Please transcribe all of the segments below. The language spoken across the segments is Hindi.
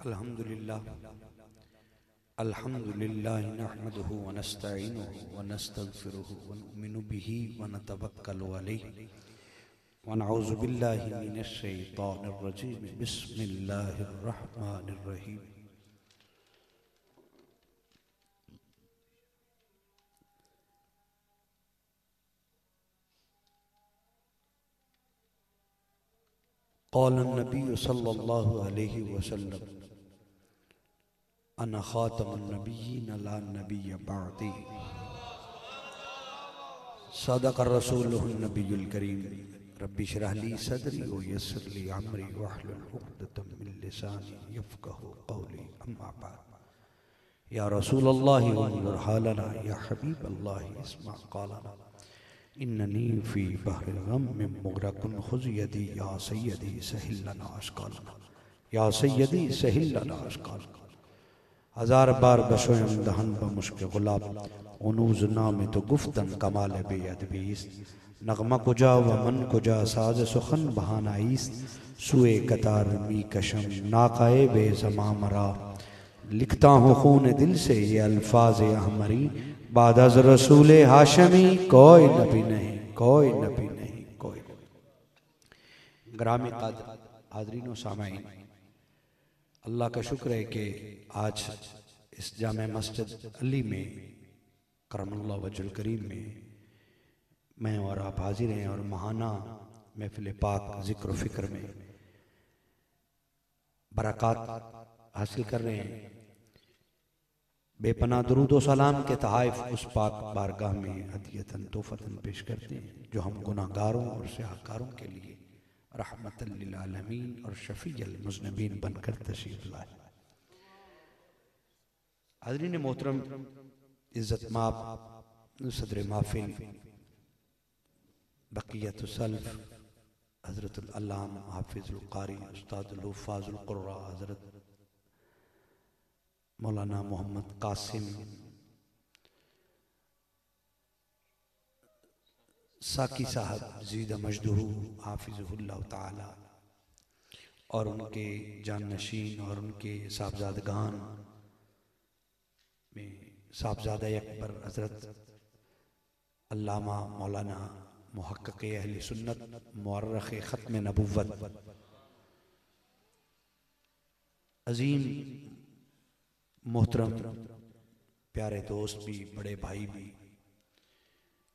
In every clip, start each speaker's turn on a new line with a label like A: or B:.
A: अल्हम्दुलिल्लाह अल्हम्दुलिल्लाह नहमदुहु व नस्तईनुहु व नस्तगफिरुहु व नुमिनु बिही व नतवक्कलु अलैहि व नऊज़ु बिल्लाहि मिनश शैतानिर रजीम बिस्मिल्लाहिर रहमानिर रहीम। क़ाल नबी सल्लल्लाहु अलैहि वसल्लम अना ख़ातमुन नबिय्यीन ला नबिय्य बअदी सदक़ रसूलुहुन नबियुल करीम रब्बि इश्रह ली सदरी व यस्सिर ली अमरी वहलुल उक़दतम मिन लिसानी यफ़क़हू क़ौली अम्मा बअद। या रसूलल्लाहि वन्ज़ुर हालना या हबीबल्लाहि इस्मा क़ालना इन्ननी फ़ी बहरिल ग़म्मि मुग़रक़ुन ख़ुज़ यदी या सय्यदी सहिल लना अश्क़ालना या सय्यदी सहिल लना अश्क़ालना। हजार बार बशोयम दहन ब मुश्क गुलाब उनूज़ नाम तो गुफ्तन कमाल बेअदबीस्त नगमा कुजा व मन कुजा साज सुखन बहानाईस्त सुए कतार मी कशम नाकाए बे ज़मा मरा लिखता हूँ खून दिल से ये अल्फाज अहमरी बाद अज़ रसूले हाशमी कोई नबी नहीं कोई नबी नहीं कोई नबी। ग्रामी क़द्र हाज़रीन व सामाईन, अल्लाह का शुक्र है कि आज इस जामे मस्जिद अली में करमुल्लाह वजहुल करीम में मैं और आप हाजिर हैं और महाना महफिल पाक ज़िक्र व फ़िक्र में बरक़ात हासिल कर रहे हैं। बेपनाह दुरूद व सलाम के तहाइफ उस पाक बारगाह में हदियतन तोहफ़तन पेश करते हैं जो हम गुनाहगारों और सियाहकारों के लिए रहमतल लिल आलमीन और शफ़ीअल मुज़निबीन बनकर तशरीफ़ लाए। हाज़रीन मोहतरम, इज़्ज़त माब सदर महफ़िल बक़ियतुस सल्फ़ हज़रतुल अल्लामा हाफ़िज़ुल क़ारी उस्तादुल हुफ़्फ़ाज़ुल क़ुर्रा हज़रत मौलाना मोहम्मद कासिम साकी साहब ज़ीदा मजदूहू हाफ़िज़हुल्लाह ताला और उनके जाननशीन और उनके साहबजादगान में साहबजादा अकबर हज़रत अल्लामा मौलाना मुहक्किक़ अहले सुन्नत मुअर्रिख़ ख़त्म नबुव्वत अज़ीम मोहतरम प्यारे दोस्त भी बड़े भाई भी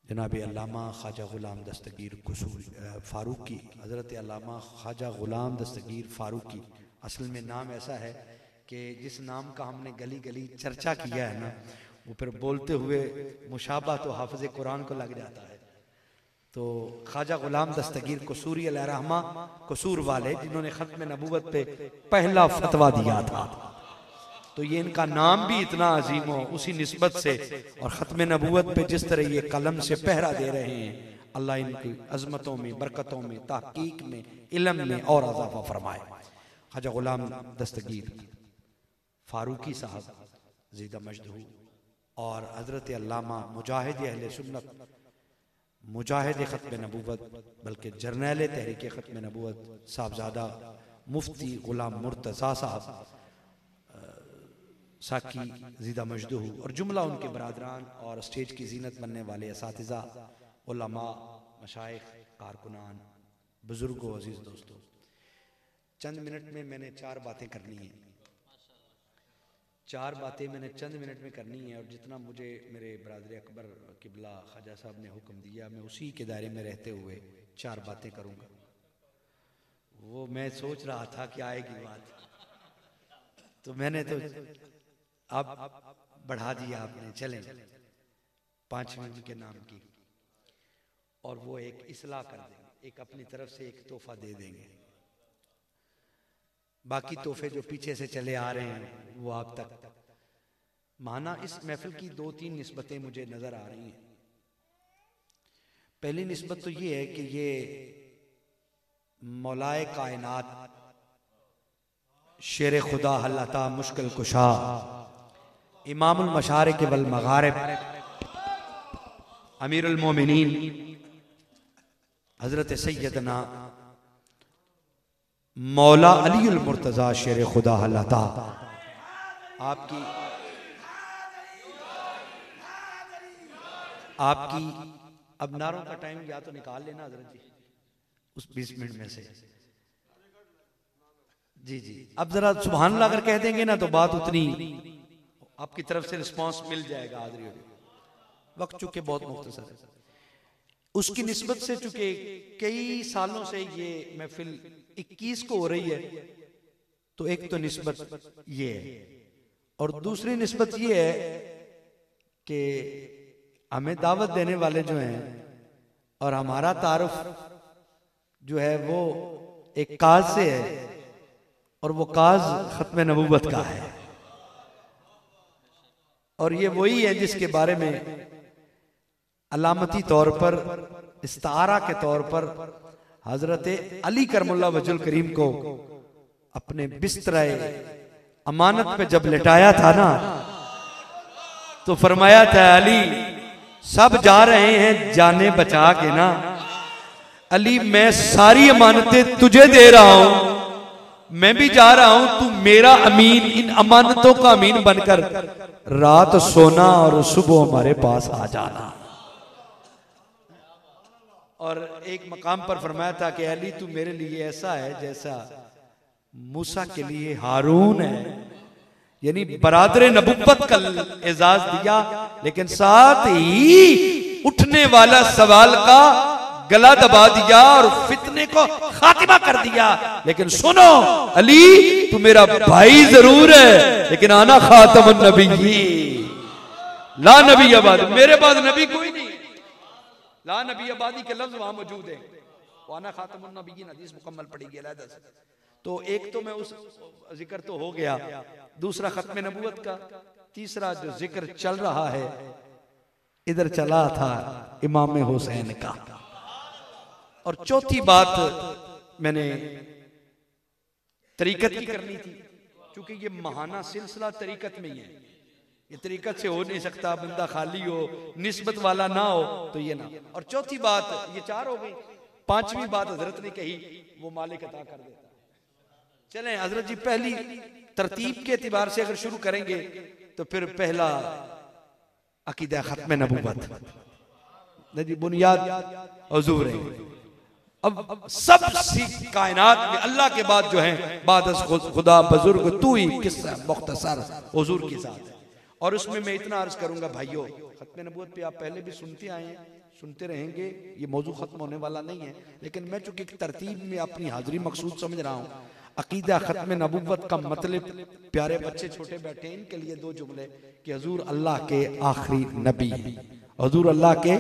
A: जनाब अल्लामा ख्वाजा ग़ुलाम दस्तगीर फ़ारूक़ी हज़रत अल्लामा ख्वाजा ग़ुलाम दस्तगीर फ़ारूक़ी। असल में नाम ऐसा है कि जिस नाम का हमने गली गली चर्चा किया है ना, वो फिर बोलते हुए मुशाबा तो हाफ़िज़ कुरान को लग जाता है। तो ख्वाजा ग़ुलाम दस्तगीर कसूरी अलैहिर्रहमा, कसूर वाले जिन्होंने ख़त्म नबूवत पे पहला फतवा दिया था, तो ये इनका नाम भी इतना अजीम हो उसी निस्बत से और ख़त्म नबूवत पे जिस तरह ये कलम से पहरा दे रहे हैं, अल्लाह इनकी अज़मतों में, बरकतों में, तहक़ीक़ में, इल्म में और इज़ाफ़ा फरमाए। ख्वाजा ग़ुलाम दस्तगीर फ़ारूक़ी साहब ज़ीदा मजदूहू और हज़रत अल्लामा मुजाहिद अहले सुन्नत मुजाहिद ख़त्म नबूवत बल्कि जर्नैल तहरीक ख़त्म नबूवत साहबजादा मुफ्ती ग़ुलाम मुर्तज़ा साहब साकी ज़ीदा मजदूहू और जुमला उनके बरादरान और स्टेज की जीनत बनने वाले असातिज़ा उलमा मशाइख़ कारकुनान बुज़ुर्गों अज़ीज़ दोस्तों, चंद मिनट में मैंने चार बातें करनी हैं। चार बातें मैंने चंद मिनट में करनी है और जितना मुझे मेरे बरादर अकबर किबला ख्वाजा साहब ने हुक्म दिया मैं उसी के दायरे में रहते हुए चार बातें करूँगा। वो मैं सोच रहा था कि आएगी बात, तो मैंने तो अब बढ़ा दिया आपने। चलें 5 मिनट के नाम की, और वो एक इस्लाह कर देंगे, एक अपनी तरफ से एक तोहफा दे देंगे। बाकी तोहफे जो पीछे से चले आ रहे हैं वो आप तक। माना इस महफिल की 2-3 निस्बतें मुझे नजर आ रही हैं। पहली निस्बत तो ये है कि ये मौलाए कायनात शेर खुदा हल्लाता मुश्किल कुशा इमामुल मशारिक वल मगारिब अमीरुल मोमिनीन हजरत सैयदना मौला अलीउल मुर्तजा शेर खुदा हलाता आपकी अब नारों का टाइम या तो निकाल लेना हजरत जी उस 20 मिनट में से। जी अब जरा सुभान अल्लाह अगर कह देंगे ना तो बात उतनी आपकी तरफ से रिस्पांस मिल जाएगा। हाजिरी वक्त चूंकि बहुत मुख्तसर है, उसकी निस्बत से चूंकि कई सालों से ये महफिल 21 को हो रही है, तो एक तो निस्बत ये है और दूसरी निस्बत ये है कि हमें दावत देने वाले जो हैं और हमारा तारुफ जो है वो एक काज से है और वो काज खत्म नबूवत का है और ये वही है जिसके बारे में अलामती तौर पर इस्तारा के तौर पर हजरत अली करमुल्ला वजुल करीम को अपने बिस्तरा अमानत पे जब लिटाया था ना तो फरमाया था अली सब जा रहे हैं जाने बचा के ना, अली मैं सारी अमानतें तुझे दे रहा हूं, मैं भी जा रहा हूं, तू मेरा अमीन, इन अमानतों का अमीन बनकर रात सोना और सुबह हमारे पास आ जाना। और एक मकाम पर फरमाया था कि अली तू मेरे लिए ऐसा है जैसा मूसा के लिए हारून है, यानी बरादर नबुव्वत का एजाज दिया, लेकिन साथ ही उठने वाला सवाल का गला दबा दिया और फितने को खातिमा कर दिया। लेकिन सुनो अली तू मेरा भाई जरूर है, लेकिन आना खातमुन नबी ला नबी आबाद, मेरे बाद नबी कोई नहीं, ला नबी आबादी के लफ्ज वहां मौजूद है, आना खातमुन नबी हदीस मुकम्मल पड़ेगी अलहदा से। तो एक तो मैं उस जिक्र तो हो गया, दूसरा खत्म नबूवत का, तीसरा जो जिक्र चल रहा है इधर चला था इमाम हुसैन का, और चौथी बात मैंने तरीकत की करनी थी, क्योंकि ये महाना सिलसिला तरीकत में ही है, ये तरीकत से हो नहीं सकता, बंदा खाली हो निस्बत वाला ना हो तो ये ना। और चौथी बात, ये चार हो गई, पांचवी बात हजरत ने कही वो मालिक अता कर देता। चलें हजरत जी पहली तरतीब के एतबार से अगर शुरू करेंगे तो फिर पहला अकीदा खत्म नबूवत जी बुनियाद हुजूर है। अब सब कायनात में अल्लाह के बाद जो है बाद खुदा बुजुर्ग तू ही किस्सा मुख्तसर हुजूर के साथ, और उसमें मैं इतना अर्ज करूंगा भाइयों, खत्म नबूवत पे आप पहले भी सुनते आए हैं, सुनते रहेंगे, ये मौजू खत्म होने वाला नहीं है, लेकिन मैं चूंकि तरतीब में अपनी हाजिरी मकसूद समझ रहा हूँ। अकीदा खत्म नबूवत का मतलब, प्यारे बच्चे छोटे बैठे हैं इनके लिए दो जुमले कि हुजूर अल्लाह के आखिरी नबी हैं, हुजूर अल्लाह के,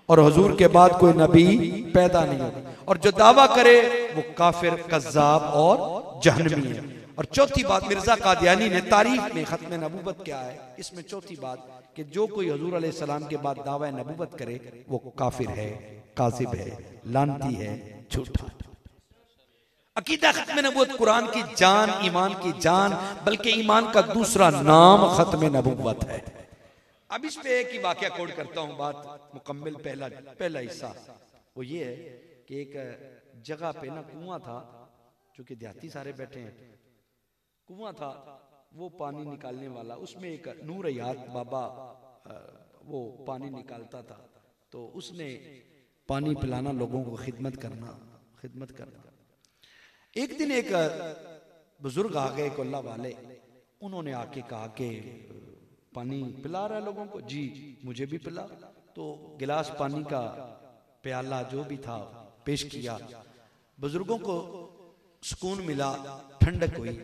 A: और हुजूर के बाद कोई नबी पैदा नहीं होगा, और जो दावा करे वो काफिर कज्जाब और जहन्नमी है। और चौथी बात मिर्जा कादियानी ने तारीफ में खत्म नबूवत क्या है, इसमें चौथी बात कि जो कोई हुजूर अलैहिस्सलाम के बाद दावा नबूवत करे वो काफिर है, काज़िब है, लानती है, झूठा। अकीदा खत्म नबूवत कुरान की जान, ईमान की जान, बल्कि ईमान का दूसरा नाम खत्म नबूवत है। अब इस पे एक ही वाकया कोड करता हूं, बात मुकम्मल पहला हिस्सा वो ये है कि एक जगह पे ना कुआं था, चूंकि देहाती सारे बैठे हैं, कुआं था वो पानी निकालने वाला, उसमें एक नूर याद बाबा वो पानी निकालता था, तो उसने पानी पिलाना, लोगों को खिदमत करना। एक दिन एक बुजुर्ग आ गए अल्लाह वाले, उन्होंने आके कहा कि पानी पिला रहा है लोगों को, जी मुझे भी पिला। तो गिलास पानी का प्याला जो भी था पेश किया, बुजुर्गों को सुकून मिला, ठंडक हुई।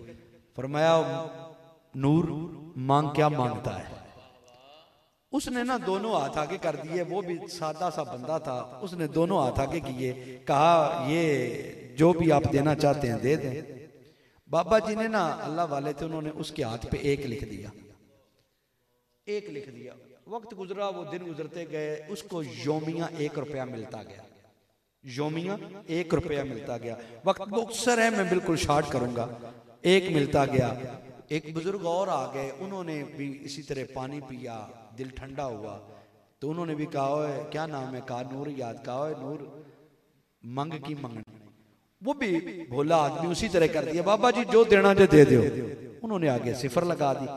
A: फरमाया नूर मांग क्या मांगता है। उसने ना दोनों हाथ आगे कर दिए, वो भी सादा सा बंदा था, उसने दोनों हाथ आगे किए, कहा ये जो भी आप देना चाहते हैं दे दें। बाबा जी ने ना, अल्लाह वाले थे, उन्होंने उसके हाथ पे एक लिख दिया। वक्त गुजरा, वो दिन गुजरते गए, उसको योमिया 1 रुपया मिलता गया, योमिया 1 रुपया मिलता गया। वक्त मुख्तसर है, मैं बिल्कुल शॉर्ट करूंगा। 1 मिलता गया। एक बुजुर्ग और आ गए, उन्होंने भी इसी तरह पानी पिया, दिल ठंडा हुआ, तो उन्होंने भी कहा क्या नाम है, कहा नूर याद, कहा नूर मंग की मंगनी। वो भी भोला आदमी उसी तरह कर दिया, बाबा जी जो देना जो दे दो। उन्होंने आगे सिफर लगा दी,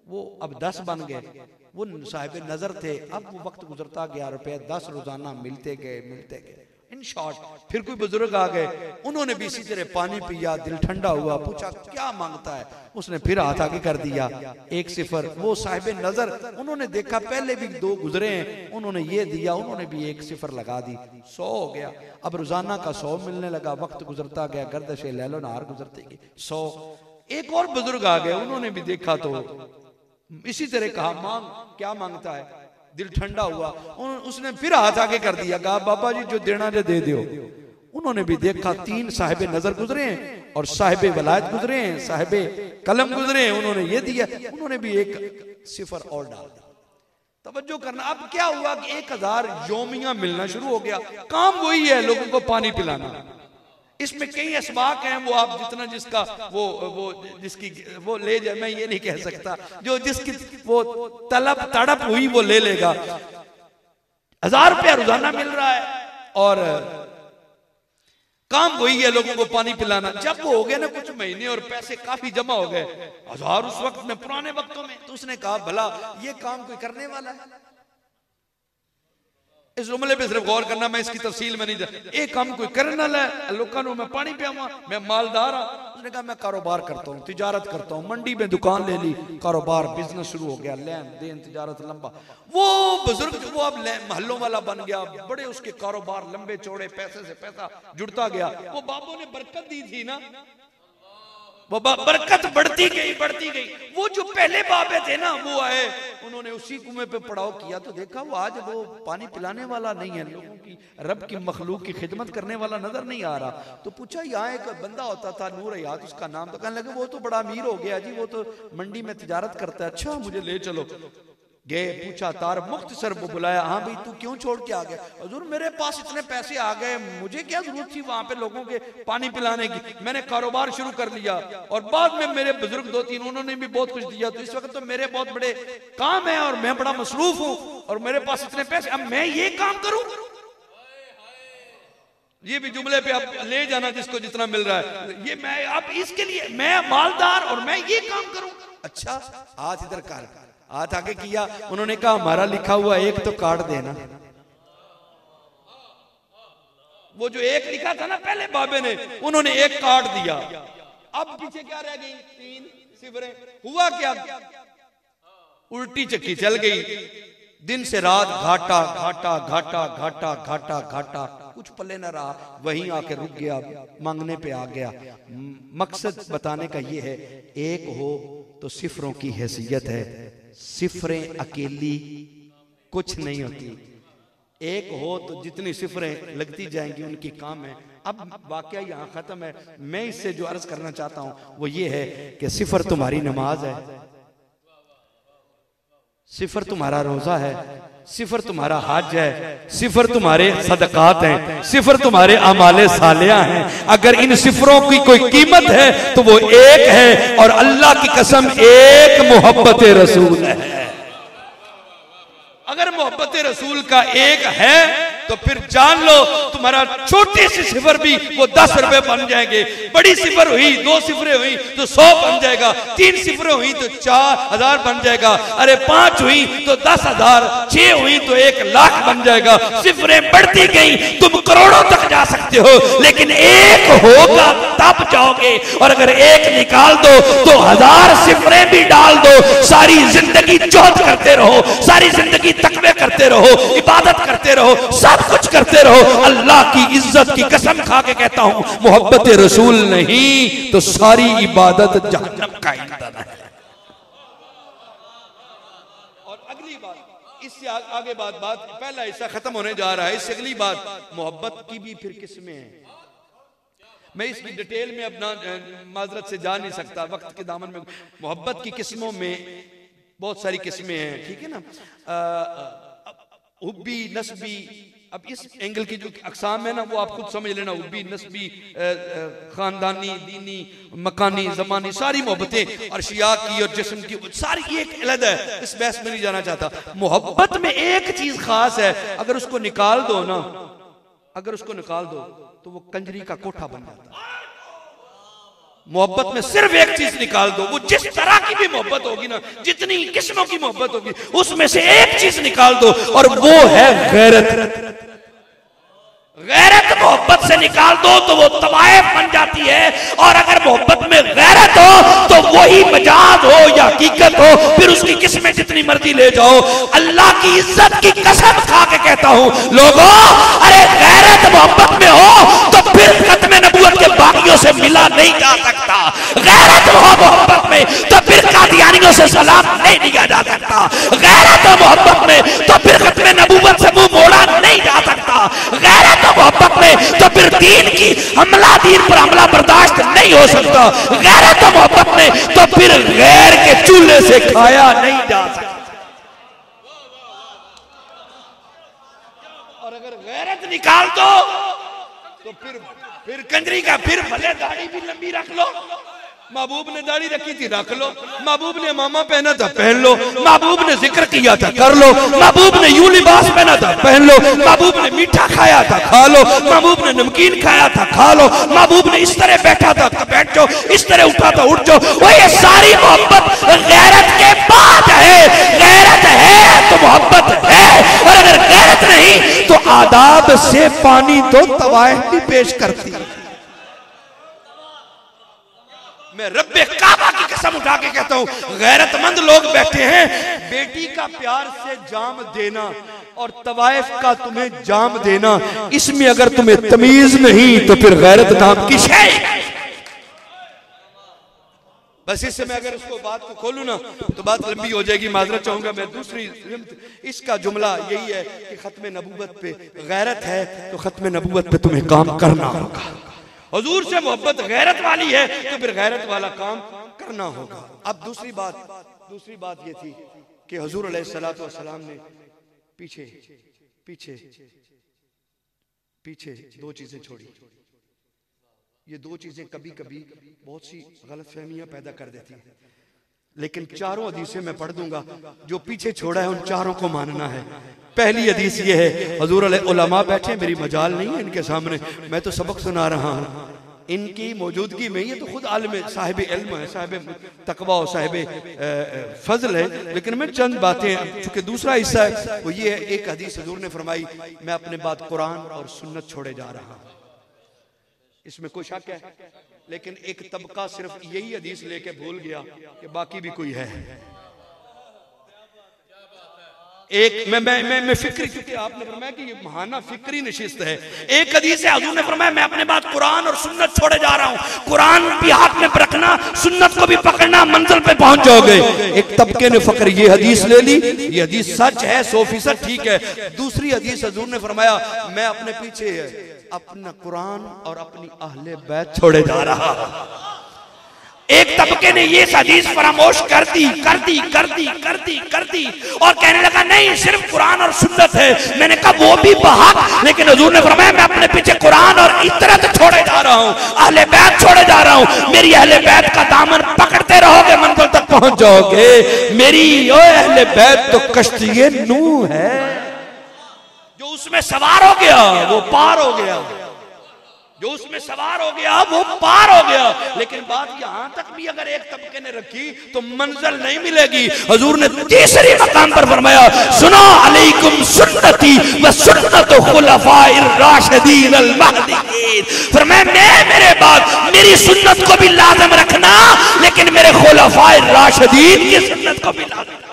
A: वो अब 10 बन गए। वो साहिब नजर थे। अब वो वक्त गुजरता गया, रुपए 10 रोजाना मिलते गए। इन शॉर्ट फिर कोई बुजुर्ग आ गए, उन्होंने भी इसी तरह पानी पिया, दिल ठंडा हुआ, पूछा क्या मांगता है। उसने फिर हाथ आगे कर दिया, 1 सिफर। वो साहिब नजर, उन्होंने देखा पहले भी 2 गुजरे हैं, उन्होंने ये दिया, उन्होंने भी 1 सिफर लगा दी, 100 हो गया। अब रोजाना का 100 मिलने लगा, वक्त गुजरता गया, गर्दशे लैलो नहार गुजरते गए, 100। एक और बुजुर्ग आ गए, उन्होंने भी देखा तो इसी तरह कहा मांग, क्या मांगता है। दिल ठंडा हुआ, उसने फिर हाथ आगे कर दिया, कहा बाबा जी जो देना जो दे दो। उन्होंने भी देखा 3 साहिब नजर गुजरे हैं और साहिब वलायत गुजरे हैं, साहिब कलम गुजरे हैं, उन्होंने ये दिया, उन्होंने भी 1 सिफर और डाल दिया। तवज्जो करना, अब क्या हुआ कि 1000 योमिया मिलना शुरू हो गया। काम वही है, लोगों को पानी पिलाना। इसमें कई असबाक हैं, वो आप जितना जिसका वो जिसकी वो ले जाए, मैं ये नहीं कह सकता, जो जिसकी वो तलब तड़प हुई वो ले लेगा। 1000 रुपया रोजाना मिल रहा है और काम वही है, लोगों को पानी पिलाना। जब वो हो गए ना कुछ महीने और पैसे काफी जमा हो गए, 1000 उस वक्त में, पुराने वक्तों में, तो उसने कहा भला ये काम कोई करने वाला है। इस जुमले पे सिर्फ गौर करना, मैं इसकी तफसील में नहीं जा। एक काम कोई करने वाला है, लोगों को मैं पानी पियावा, मैं मालदार हाँ। उसने कहा मैं कारोबार करता हूँ, तिजारत करता हूँ, मंडी में दुकान ले ली, कारोबार बिजनेस शुरू हो गया, लेन देन तिजारत लंबा। वो बुजुर्ग वो अब महलों वाला बन गया, बड़े उसके कारोबार लंबे चौड़े, पैसे से पैसा जुड़ता गया। वो बाबों ने बरकत दी थी ना, वो बरकत बढ़ती गई। वो जो पहले बाबे थे ना, वो आए, उन्होंने उसी कुएं पे पड़ाव किया तो देखा वो आज वो पानी पिलाने वाला नहीं है, लोगों की रब की मखलूक की खिदमत करने वाला नजर नहीं आ रहा। तो पूछा यहाँ एक बंदा होता था नूर हयात उसका नाम, तो कहने लगे वो तो बड़ा अमीर हो गया जी, वो तो मंडी में तिजारत करता है। अच्छा मुझे ले चलो। गए, पूछा तार मुख्तसर वो बुलाया, हाँ भाई तू क्यों छोड़ के आ गया। हुजूर मेरे पास इतने पैसे आ गए, मुझे क्या जरूरत थी वहां पे लोगों के पानी पिलाने की, मैंने कारोबार शुरू कर लिया और बाद में मेरे बुजुर्ग 2-3 उन्होंने भी बहुत कुछ दिया, तो इस वक्त तो मेरे बहुत बड़े काम है और मैं बड़ा मसरूफ हूँ और मेरे पास इतने पैसे, अब मैं ये काम करूं। ये भी जुमले पे आप ले जाना जिसको जितना मिल रहा है, ये मैं अब इसके लिए मैं मालदार और मैं ये काम करूं। अच्छा हाथ इधर कर, हाथ आगे किया, उन्होंने कहा हमारा लिखा हुआ 1 तो काट देना। वो जो 1 लिखा था ना पहले बाबे ने, उन्होंने 1 काट दिया। अब पीछे क्या रह गई, 3 सिफरें। हुआ क्या, उल्टी चक्की चल गई। दिन से रात घाटा घाटा घाटा घाटा घाटा घाटा, कुछ पल्ले न रहा, वहीं आके रुक गया, मांगने पे आ गया। मकसद बताने का ये है, 1 हो तो सिफरों की हैसियत है, सिफरें अकेली कुछ नहीं होती, 1 हो तो जितनी सिफरें लगती जाएंगी उनकी काम है। अब वाकया यहाँ खत्म है। मैं इससे जो अर्ज करना चाहता हूं वो ये है कि सिफर तुम्हारी नमाज है, सिफर तुम्हारा रोजा है, सिफर तुम्हारा हज है, सिफर तुम्हारे सदकात हैं, सिफर तुम्हारे अमाले सालिया हैं। अगर इन सिफरों की कोई कीमत है तो वो 1 है, और अल्लाह की कसम 1 मोहब्बत रसूल है। अगर मोहब्बत रसूल का 1 है तो फिर जान लो तुम्हारा छोटी सी सिफर भी वो 10 रुपए बन जाएंगे। बड़ी सिफर हुई, 2 सिफरें हुई तो 100 बन जाएगा, 3 सिफरें हुई तो 4000 बन जाएगा, अरे 5 हुई तो 10,000, 6 हुई तो 1,00,000 बन जाएगा। सिफरें बढ़ती गई, तुम करोड़ों तक जा सकते हो, लेकिन 1 होगा तब जाओगे। और अगर 1 निकाल दो तो 1000 सिफरें भी डाल दो, सारी जिंदगी जोत करते रहो, सारी जिंदगी तकवे करते रहो, इबादत करते रहो, सब कुछ करते रहो। अल्लाह की इज्जत की कसम खा के कहता हूं, मोहब्बत रसूल नहीं तो सारी इबादत जहन्नम का ईंधन है। और अगली बात, इससे आगे बात पहला हिस्सा खत्म होने जा रहा है, इससे अगली बात मोहब्बत की भी फिर किस्में हैं। मैं इसकी डिटेल में अपना माजरत से जा नहीं सकता, वक्त के दामन में। मोहब्बत की किस्मों में बहुत सारी किस्में हैं, ठीक है ना। हुब्बी, नस्बी, अब इस एंगल की जो अकसाम है ना वो आप खुद समझ लेना। हुब्बी, नस्बी, खानदानी, दीनी, मकानी, जमानी, सारी मोहब्बतें, और शिया की और जिस्म की सारी एक अलग है, इस बहस में नहीं जाना चाहता। मोहब्बत में एक चीज खास है, अगर उसको निकाल दो ना अगर उसको निकाल दो तो वो कंजरी का कोठा बन जाता है। मोहब्बत में सिर्फ एक चीज निकाल दो, वो जिस तरह की भी मोहब्बत होगी ना, जितनी किस्मों की मोहब्बत होगी, उसमें से एक चीज निकाल दो और वो है गैरत। गैरत मोहब्बत से निकाल दो तो वो तवायफ बन जाती है, और अगर मोहब्बत में गैरत हो तो वही मजाज हो या हकीकत हो, फिर उसकी किस्में जितनी मर्जी ले जाओ। अल्लाह की इज्जत की कसम खा के कहता हूं लोगों, अरे गैरत मोहब्बत में हो तो फिर खत्म नबूवत के बागियों से मिला नहीं जा सकता। गैरत हो मोहब्बत में तो फिर कादियानियों से सलाम नहीं लिया जा सकता। गैरत हो मोहब्बत में तो फिर खत्म नबूवत से मुंह मोड़ा नहीं जा सकता। गैरत मोहब्बत में तो फिर दीन की दीन पर हमला बर्दाश्त नहीं हो सकता। गैरत मोहब्बत में तो फिर गैर के चूल्हे से खाया नहीं जा सकता। और अगर गैरत निकाल दो तो फिर कंजरी का, फिर भले दाढ़ी भी लंबी रख लो, महबूब ने दाढ़ी रखी थी रख लो, महबूब ने मामा पहना था पहन लो, महबूब ने जिक्र किया था कर लो, महबूब ने यूं लिबास पहना था पहन लो, महबूब ने मीठा खाया था खा लो, महबूब ने नमकीन खाया था खा लो, महबूब ने इस तरह बैठा था बैठ जाओ, इस तरह उठा था उठ जाओ। वो ये सारी मोहब्बत गैरत के बाद है। गैरत है तो मोहब्बत है, और अगर गैरत नहीं तो आदाब से पानी तो तवायफ भी पेश करती है। मैं रब्बे काबा की कसम उठा के कहता हूं, गैरतमंद लोग बैठे हैं, बेटी का प्यार से जाम देना और तवायफ का तुम्हें जाम देना, इसमें अगर तुम्हें तमीज नहीं तो फिर गैरत नाम की शय। बस इससे मैं अगर इसको बात को खोलूं ना तो बात लंबी हो जाएगी, माजरत चाहूंगा मैं। दूसरी इसका जुमला यही है कि खत्म नबूवत पे गैरत है तो खत्म नबूवत पे तुम्हें काम करना होगा। हुजूर से मोहब्बत गैरत वाली है तो फिर गैरत वाला काम करना होगा। अब दूसरी बात ये थी कि हुजूर अलैहिस्सलातु वस्सलाम ने पीछे पीछे पीछे दो चीजें छोड़ी। ये दो चीजें कभी कभी बहुत सी गलतफहमियां पैदा कर देती हैं, लेकिन चारों हदीसें मैं पढ़ दूंगा, जो पीछे छोड़ा है उन चारों को मानना है। पहली हदीस ये है, हुजूर उलमा बैठे, मेरी मजाल नहीं है इनके सामने, मैं तो सबक सुना रहा हूँ इनकी मौजूदगी में। ये तो खुद आलिम साहिब इल्म है, साहिब तकवा और साहिब फजल है, लेकिन मैं चंद बातें, चूंकि दूसरा हिस्सा है वो ये है। एक हदीस हुजूर ने फरमाई, मैं अपने बाद कुरान और सुन्नत छोड़े जा रहा हूँ, इसमें कोई शक है, लेकिन एक तबका सिर्फ यही हदीस लेके भूल गया कि बाकी भी कोई है। एक मैं फिक्री, क्योंकि आपने फरमाया कि ये महाना फिक्री नशिस्त है। एक हदीस है हुजूर ने फरमाया, मैं अपने बाद कुरान और सुन्नत छोड़े जा रहा हूँ, कुरान भी हाथ में रखना, सुन्नत को भी पकड़ना, मंजिल पे पहुंच जाओगे। एक तबके ने फकर ये हदीस ले ली, ये हदीस सच है 100% ठीक है। दूसरी हदीस हुजूर ने फरमाया, मैं अपने पीछे अपना कुरान और अपनी अहले बैत छोड़े जा रहा। एक तबके ने ये हदीस फरामोश कर दी और कहने लगा नहीं सिर्फ कुरान और सुन्नत है। मैंने कहा वो भी बहक, लेकिन हुजूर ने फरमाया मैं अपने पीछे कुरान और इतरत छोड़े जा रहा हूँ, अहले बैत छोड़े जा रहा हूँ। मेरी अहले बैत का दामन पकड़ते रहोगे, मंजिल तक पहुंच जाओगे। मेरी ओ अहले बैत तो कश्ती नूह है, जो उसमें सवार हो गया वो पार हो गया, जो उसमें सवार हो गया वो पार हो गया। लेकिन बात यहां तक भी अगर एक तबके ने रखी तो मंजिल नहीं मिलेगी। हुजूर ने तीसरी मकाम पर फरमाया, सुनो अलैकुम सुन्नती व सुन्नत खुलफाइर राशिदीन अल महदीयीन। फरमाया मैं मेरे बाद मेरी सुन्नत को भी लाज़िम रखना, लेकिन मेरे खुलफाइर राशिदीन की सुन्नत को भी लाज़िम।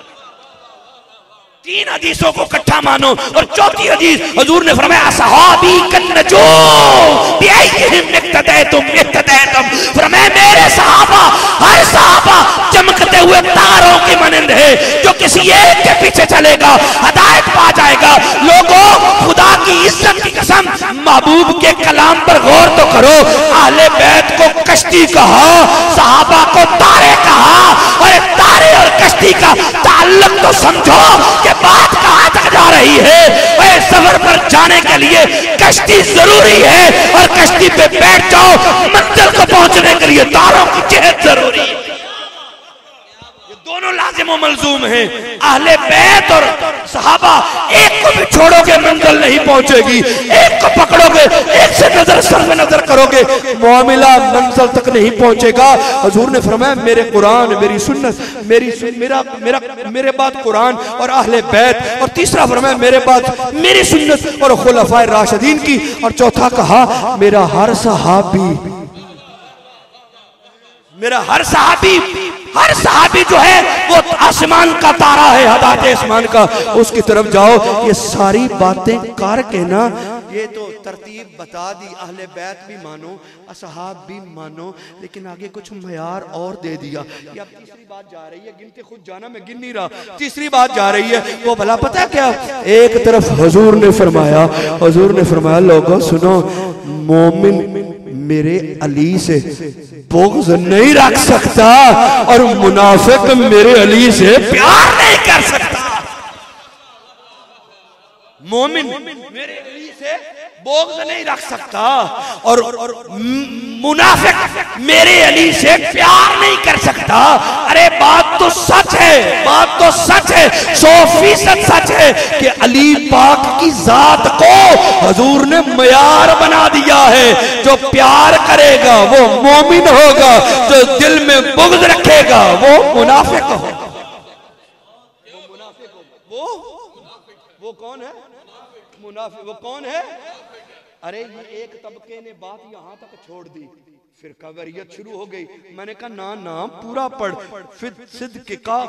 A: तीन हदीसों को इकट्ठा मानो। और चौथी हदीस हुजूर ने फरमाया, असहाबी कन्नजूम बिअय्यिहिम इक्तदैतुम इक्तदैतुम। फरमाया मेरे सहाबा, हर सहाबा चमकते हुए तारों की मानंद है, जो किसी एक के पीछे चलेगा हिदायत पा जाएगा। लोगों, खुदा की इज्जत की कसम, महबूब के कलाम पर गौर तो करो। अहले बैत को कश्ती कहा, सहाबा को तारे कहा, और तारे और कश्ती का ताल्लुक तो समझो कि बात कहां तक जा रही है। वह सफर पर जाने के लिए कश्ती जरूरी है, और कश्ती पे बैठ जाओ, मंजिल को पहुंचने के लिए तारों की जहद जरूरी है। ये दोनों तीनों लाजिम व मलजूम हैं। अहले बैत और सहाबा, एक को भी छोड़ोगे मंजिल नहीं पहुंचेगी, एक को पकड़ोगे, एक से नजर सर में नजर करोगे, मामला मंजिल तक नहीं पहुंचेगा। हुजूर ने फरमाया मेरे कुरान, मेरी सुन्नत, मेरे बाद कुरान और अहले बैत, और तीसरा फरमाया मेरे बाद मेरी सुन्नत और खुलफाए राशिदीन की, और चौथा कहा मेरा हर सहाबी जो है वो आसमान का तारा है, हदात आसमान का, उसकी तरफ जाओ। ये सारी बातें करके ना, ये तो तरतीब बता दी, अहले बैत भी मानो, असहाब भी मानो, लेकिन आगे कुछ मयार और दे दिया। ये अब तीसरी बात जा रही है, गिनते खुद जाना, मैं गिन नहीं रहा, तीसरी बात जा रही है। वो भला पता है क्या? एक तरफ हुजूर ने फरमाया लोगों सुनो, मोमिन मेरे अली से बुग़्ज़ नहीं रख सकता और मुनाफिक मेरे अली से प्यार नहीं कर सकता। मोमिन मेरे अली से बुग़्ज़ नहीं रख सकता और मुनाफिक मेरे अली से प्यार नहीं कर सकता। अरे बात तो सच है, 100% सच है कि अली पाक की जात को हुजूर ने मयार बना दिया है। जो प्यार करेगा वो मोमिन होगा, जो दिल में बुग़्ज़ रखेगा वो मुनाफिक होगा। वो कौन है? मुनाफिक। वो कौन है? अरे ये एक तबके ने बात यहां तक छोड़ दी, फिर कवरियत शुरू हो गई। मैंने कहा ना ना पूरा पढ़, फिर सिद्ध के काफ,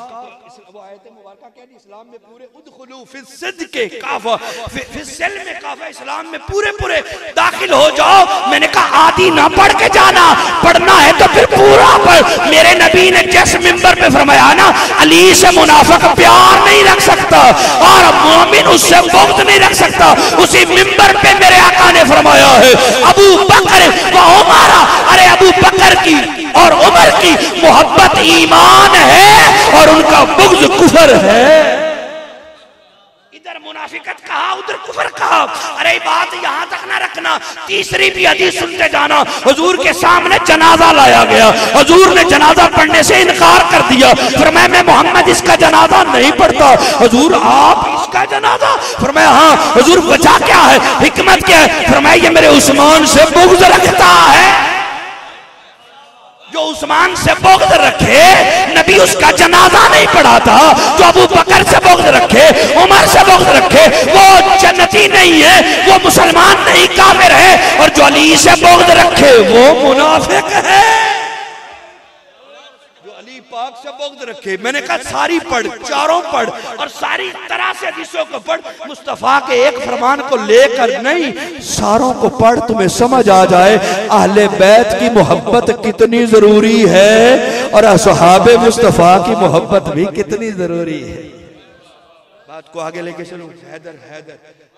A: वो आयत मुबारका कह दी इस्लाम में पूरे उदखुलू फिर सिद्ध के काफा, फिर सेल में काफा, इस्लाम में पूरे दाखिल हो जाओ। मैंने कहा आदि ना पढ़ के जाना, पढ़ना है तो फिर पूरा पढ़। मेरे नबी ने जिस मिंबर पे फरमाया ना, अली से मुनाफिक प्यार नहीं रख सकता और मोमिन उससे बुग़्ज़ नहीं रख सकता, उसी मिंबर पे मेरे आका ने फरमाया है अबू बकर व उमर, अरे अबू बकर की और उमर की मोहब्बत ईमान है और उनका बुग़्ज़ कुफ्र है। इधर मुनाफिकत कहा, उधर कुफ्र कहा। अरे बात यहां तक ना रखना, तीसरी भी हदीस सुनते जाना। हुजूर के सामने जनाजा लाया गया, हुजूर ने जनाजा पढ़ने से इनकार कर दिया, फरमाया मैं मोहम्मद इसका जनाजा नहीं पढ़ता। हुजूर आप इसका जनाजा? फरमाया हाँ। हुजूर वजह क्या है, हिकमत क्या है? फरमाया ये मेरे उस्मान से बुग़्ज़ रखता है। जो उस्मान से बुग़्ज़ रखे नबी उसका जनाजा नहीं पढ़ाता। जो अबू बकर से बुग़्ज़ रखे, उमर से बुग़्ज़ रखे, वो जन्नती नहीं है, वो मुसलमान नहीं काफिर है। और जो अली से बुग़्ज़ रखे वो मुनाफिक है। जो अली पाक से बुग़्ज़ रखे, मैंने कहा सारी पढ़, चारों पढ़ और सारी तरह से हदीसों को पढ़, मुस्तफ़ा के एक फरमान को लेकर नहीं, सारों को पढ़, तुम्हें समझ आ जाए अहले बैत की मोहब्बत कितनी जरूरी है और असहाबे मुस्तफ़ा की मोहब्बत भी कितनी जरूरी है। बात को आगे लेके चलो। हैदर,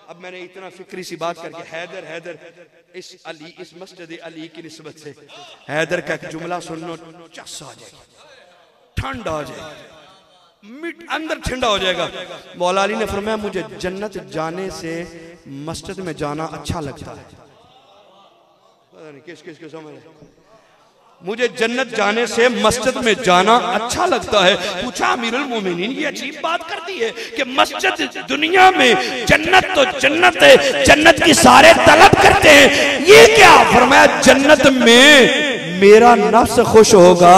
A: अब मैंने इतना फिक्री सी बात करके हैदर इस मस्जिद अली की निस्बत से हैदर का एक जुमला सुनो, चस आ जाएगा, ठंड आ जाएगा, अंदर ठंडा हो जाएगा। मौला अली ने फरमाया मुझे जन्नत जाने से मस्जिद में जाना अच्छा लगता है। पता नहीं किस को समझ है। मुझे जन्नत जाने से मस्जिद में जाना अच्छा लगता है। पूछा अमीरुल मोमिनीन, ये अजीब बात कर दी है कि मस्जिद दुनिया में, जन्नत तो जन्नत है, जन्नत की सारे तलब करते हैं, ये क्या? फरमाया जन्नत में मेरा नफ्स खुश होगा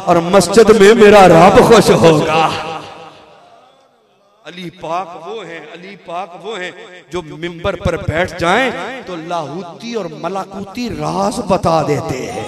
A: और मस्जिद में मेरा रब खुश होगा। अली पाक वो हैं जो मिंबर पर बैठ जाएं तो लाहूती और मलाकूती राज बता देते हैं।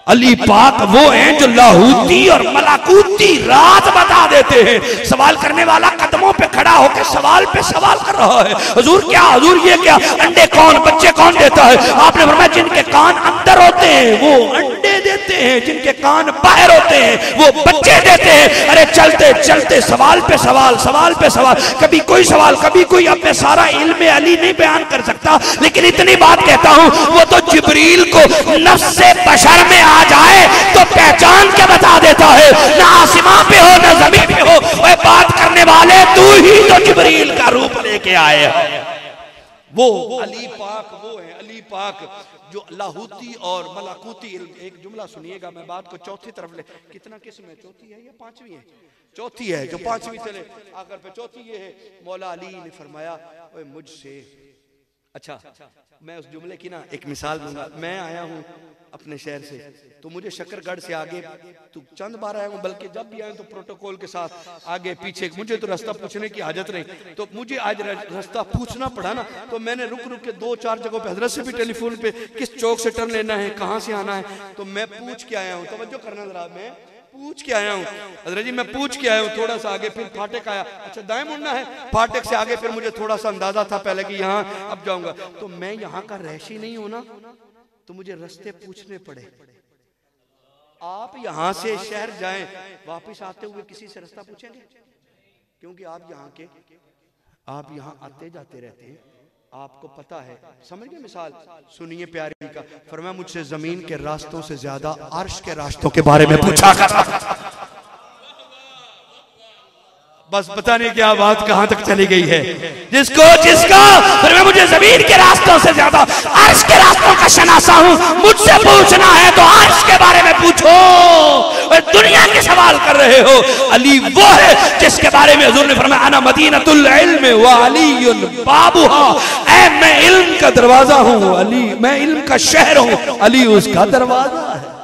A: अली पाक वो हैं जो लाहूती और मलाकूती राज बता देते हैं। सवाल करने वाला कदमों पे खड़ा होकर सवाल पे सवाल कर रहा है, हुजूर क्या, हुजूर ये क्या, अंडे कौन, बच्चे कौन देता है? आपने फरमाया जिनके कान अंदर होते हैं वो अंडे देते हैं, जिनके कान बाहर होते हैं वो बच्चे देते हैं। अरे चलते चलते सवाल पे सवाल, सवाल पे सवाल, कभी कोई सवाल, कभी कोई। अब मैं सारा इल्म अली नहीं बयान कर सकता, लेकिन इतनी बात कहता हूं, वो तो जिब्रील को नफ्स से बशर में आ जाए तो पहचान के बता देता है, ना आसमां पे हो ना जमीन पे हो, वह बात करने वाले तू ही तो जिब्रील का रूप लेके आए हो। वो अली पाक वो है, अली पाक जो लाहूती और मलाकूती। एक जुमला सुनिएगा, मैं बात को चौथी तरफ ले, कितना किस्म है, चौथी है या पांचवी है? चौथी है जो पांचवी चले आखिर पे, चौथी ये है मौला अली ने फरमाया ओए मुझसे, अच्छा मैं उस जुमले की ना एक मिसाल दूंगा। मैं आया हूँ अपने शहर से, तो मुझे शक्करगढ़ से आगे तो चंद बार आया हूँ, बल्कि जब भी आया तो प्रोटोकॉल के साथ आगे पीछे, मुझे तो रास्ता पूछने की हाजत नहीं, तो मुझे आज रास्ता पूछना पड़ा ना, तो मैंने रुक रुक के 2-4 जगहों पे हजरत से भी टेलीफोन पे किस चौक से टर्न लेना है, कहाँ से आना है, तो मैं पूछ के आया हूँ। तवज्जो करना जरा, मैं पूछ के आया हूँ हजरत जी, मैं पूछ के आया हूँ। थोड़ा सा आगे फिर फाटक आया, अच्छा दाएं मुड़ना है, फाटक से आगे फिर मुझे थोड़ा सा अंदाजा था पहले कि यहाँ अब जाऊंगा, तो मैं यहाँ का रहशी नहीं हूं ना, तो मुझे रास्ते पूछने पड़े। आप यहाँ से शहर जाएं, वापस आते हुए किसी से रास्ता पूछेंगे? क्योंकि आप यहाँ के, आप यहाँ आते जाते रहते हैं, आपको पता है। समझ गए मिसाल? सुनिए प्यारी का, फरमाया मुझसे जमीन के रास्तों से ज्यादा अर्श के रास्तों के बारे में पूछा कर। बस पता नहीं क्या बात कहां तक चली गई है। जिसका फरमाया मुझे जमीन के रास्तों से ज्यादा अर्श के रास्तों का शनासा हूं, मुझसे पूछना है तो अर्श के बारे में पूछो, दुनिया के सवाल कर रहे हो। अली वो है जिसके बारे में हुजूर ने फरमाया अना मदीनतुल इल्म व अलीयुन बाबुहा, ऐ मैं इल्म का दरवाजा हूं, अली मैं इल्म का शहर हूं, अली उसका दरवाजा है।